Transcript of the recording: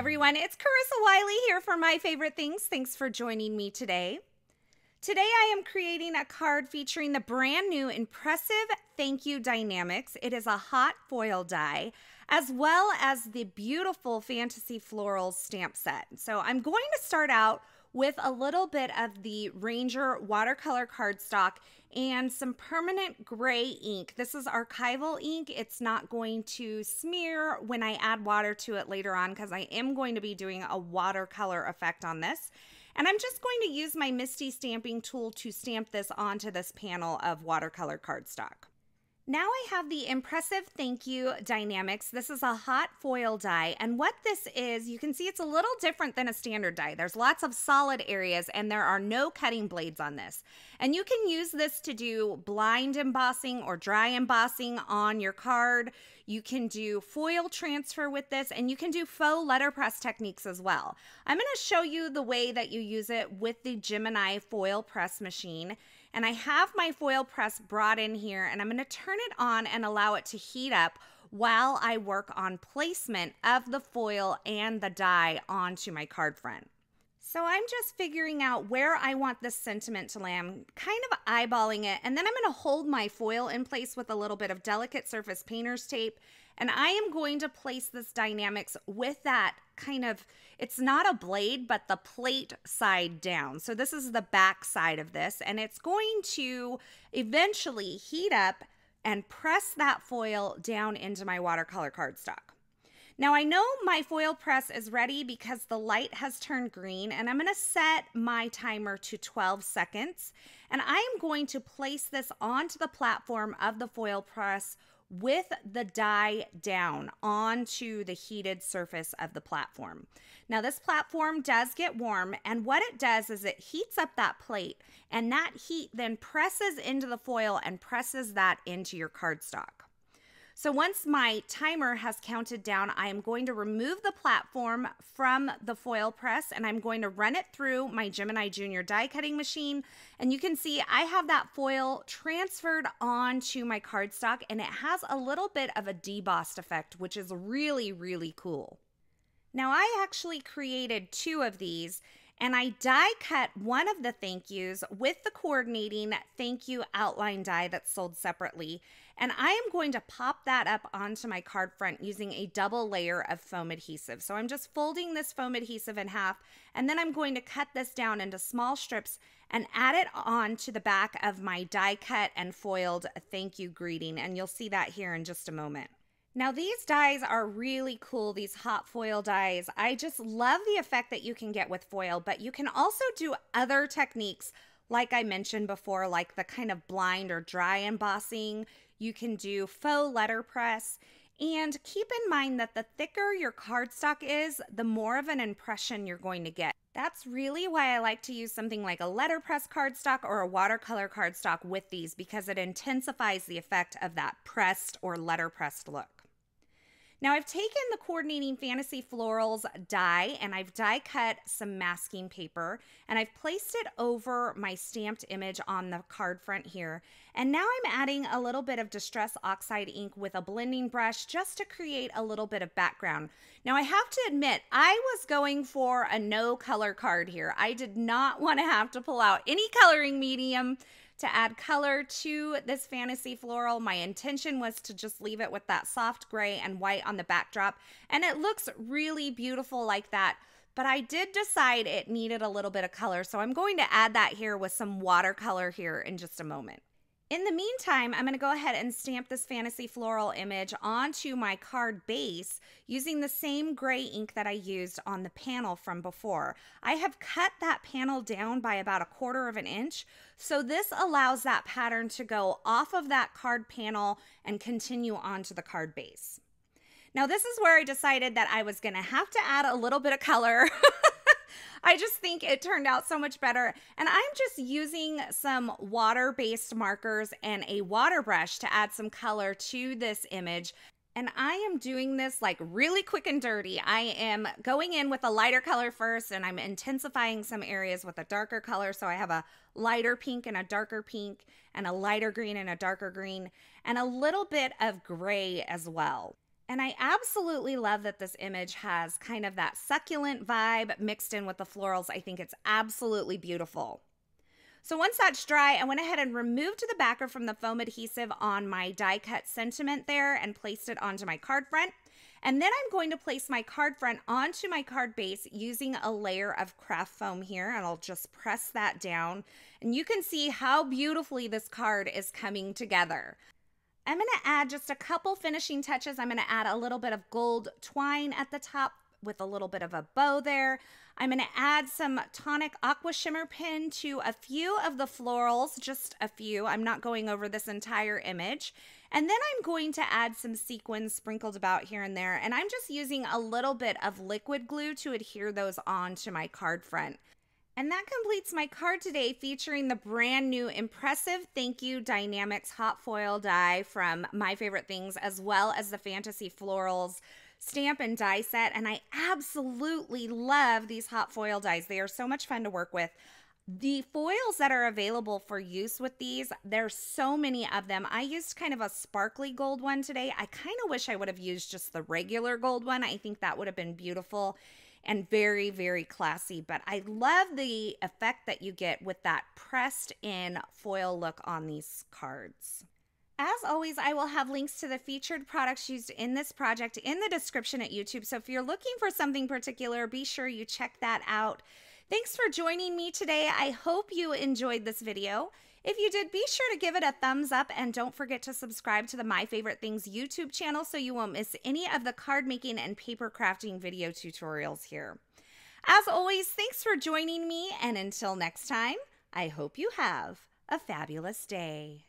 everyone, it's Carissa Wiley here for My Favorite Things. Thanks for joining me today. Today I am creating a card featuring the brand new impressive Thank You Die-namics. It is a hot foil die, as well as the beautiful Fantasy Florals stamp set. So I'm going to start out with a little bit of the Ranger watercolor cardstock and some permanent gray ink. This is archival ink. It's not going to smear when I add water to it later on because I am going to be doing a watercolor effect on this. And I'm just going to use my Misty stamping tool to stamp this onto this panel of watercolor cardstock. Now I have the impressive Thank You Die-namics. This is a hot foil die, and what this is, you can see it's a little different than a standard die. There's lots of solid areas and there are no cutting blades on this. And you can use this to do blind embossing or dry embossing on your card. You can do foil transfer with this, and you can do faux letterpress techniques as well. I'm going to show you the way that you use it with the Gemini foil press machine. And I have my foil press brought in here, and I'm going to turn it on and allow it to heat up while I work on placement of the foil and the die onto my card front. So I'm just figuring out where I want this sentiment to land, kind of eyeballing it, and then I'm going to hold my foil in place with a little bit of delicate surface painter's tape, and I am going to place this Die-namics with that kind of, it's not a blade, but the plate side down. So this is the back side of this, and it's going to eventually heat up and press that foil down into my watercolor cardstock. Now I know my foil press is ready because the light has turned green, and I'm going to set my timer to 12 seconds. And I am going to place this onto the platform of the foil press with the die down onto the heated surface of the platform. Now this platform does get warm, and what it does is it heats up that plate, and that heat then presses into the foil and presses that into your cardstock. So once my timer has counted down, I am going to remove the platform from the foil press, and I'm going to run it through my Gemini Junior die cutting machine. And you can see I have that foil transferred onto my cardstock, and it has a little bit of a debossed effect, which is really, really cool. Now I actually created two of these, and I die cut one of the thank yous with the coordinating thank you outline die that's sold separately. And I am going to pop that up onto my card front using a double layer of foam adhesive. So I'm just folding this foam adhesive in half, and then I'm going to cut this down into small strips and add it on to the back of my die cut and foiled thank you greeting. And you'll see that here in just a moment. Now these dies are really cool, these hot foil dies. I just love the effect that you can get with foil, but you can also do other techniques like I mentioned before, like the kind of blind or dry embossing. You can do faux letterpress, and keep in mind that the thicker your cardstock is, the more of an impression you're going to get. That's really why I like to use something like a letterpress cardstock or a watercolor cardstock with these, because it intensifies the effect of that pressed or letterpressed look. Now I've taken the coordinating Fantasy Florals die, and I've die cut some masking paper, and I've placed it over my stamped image on the card front here. And now I'm adding a little bit of Distress Oxide ink with a blending brush just to create a little bit of background. Now I have to admit, I was going for a no color card here. I did not want to have to pull out any coloring medium to add color to this Fantasy Floral. My intention was to just leave it with that soft gray and white on the backdrop, and it looks really beautiful like that, but I did decide it needed a little bit of color, so I'm going to add that here with some watercolor here in just a moment. In the meantime, I'm going to go ahead and stamp this Fantasy Floral image onto my card base using the same gray ink that I used on the panel from before. I have cut that panel down by about 1/4 of an inch, so this allows that pattern to go off of that card panel and continue onto the card base. Now this is where I decided that I was going to have to add a little bit of color. I just think it turned out so much better. And I'm just using some water-based markers and a water brush to add some color to this image. And I am doing this like really quick and dirty. I am going in with a lighter color first, and I'm intensifying some areas with a darker color. So I have a lighter pink and a darker pink, and a lighter green and a darker green, and a little bit of gray as well. And I absolutely love that this image has kind of that succulent vibe mixed in with the florals. I think it's absolutely beautiful. So once that's dry, I went ahead and removed the backer from the foam adhesive on my die cut sentiment there and placed it onto my card front. And then I'm going to place my card front onto my card base using a layer of craft foam here, and I'll just press that down. And you can see how beautifully this card is coming together. I'm going to add just a couple finishing touches. I'm going to add a little bit of gold twine at the top with a little bit of a bow there. I'm going to add some tonic aqua shimmer pin to a few of the florals, just a few. I'm not going over this entire image. And then I'm going to add some sequins sprinkled about here and there. And I'm just using a little bit of liquid glue to adhere those onto my card front. And that completes my card today, featuring the brand new impressive Thank You Die-namics hot foil die from My Favorite Things, as well as the Fantasy Florals stamp and die set. And I absolutely love these hot foil dies. They are so much fun to work with. The foils that are available for use with these, there's so many of them. I used kind of a sparkly gold one today. I kind of wish I would have used just the regular gold one. I think that would have been beautiful and very, very classy. But I love the effect that you get with that pressed in foil look on these cards. As always, I will have links to the featured products used in this project in the description at YouTube. So if you're looking for something particular, be sure you check that out. Thanks for joining me today. I hope you enjoyed this video. If you did, be sure to give it a thumbs up and don't forget to subscribe to the My Favorite Things YouTube channel so you won't miss any of the card making and paper crafting video tutorials here. As always, thanks for joining me, and until next time, I hope you have a fabulous day.